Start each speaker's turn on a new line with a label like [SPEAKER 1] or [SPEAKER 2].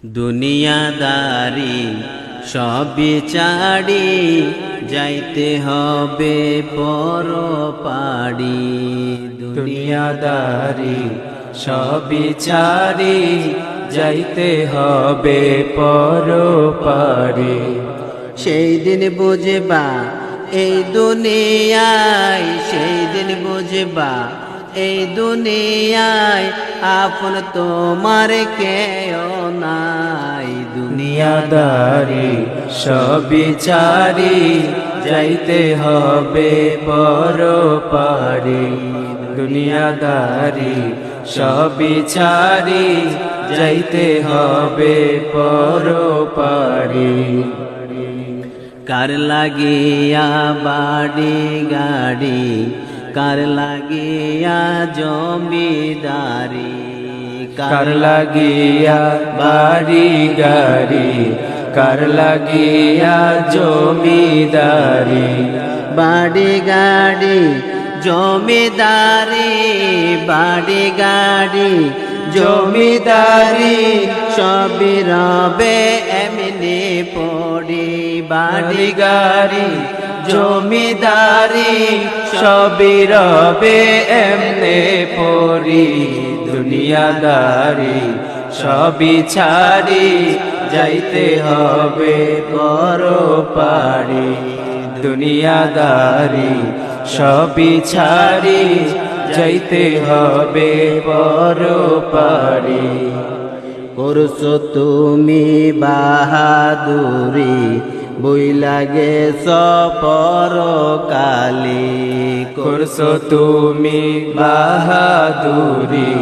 [SPEAKER 1] দুনিয়াদারি সবই ছাড়ি যাইতে হবে পরপাড়ি।
[SPEAKER 2] দুনিয়াদারি সবই ছাড়ি যাইতে হবে পরপারে।
[SPEAKER 1] সেই দিন বুঝবা এই দুনিয়ায়, সেই দিন বুঝবা এই দুনিয়ায় আপন তোমার কেউ নাই।
[SPEAKER 2] দুনিয়াদারি সবই ছাড়ি যাইতে হবে পরপারে। দুনিয়াদারি সবই ছাড়ি যাইতে হবে পরপারে।
[SPEAKER 1] কার লাগিয়া বাড়ি গাড়ি, কার লাগিয়া জমিদারি,
[SPEAKER 2] কার লাগিয়া বাড়ি গাড়ি, কার লাগিয়া জমিদারি।
[SPEAKER 1] বাড়ি গাড়ি জমিদারি, বাড়ি গাড়ি জমিদারি সবই রবে এমনি পড়ি। বাড়ি গাড়ি
[SPEAKER 2] জমিদারি সবই রবে এমনে পরি। দুনিয়াদারি সবই ছাড়ি যাইতে হবে পরপারে। দুনিয়াদারি সবই ছাড়ি যাইতে হবে পরপারে।
[SPEAKER 1] করছো তুমি বাহাদুরি, বই লাগে পরকালে।
[SPEAKER 2] করছো তুমি বাহাদুরি,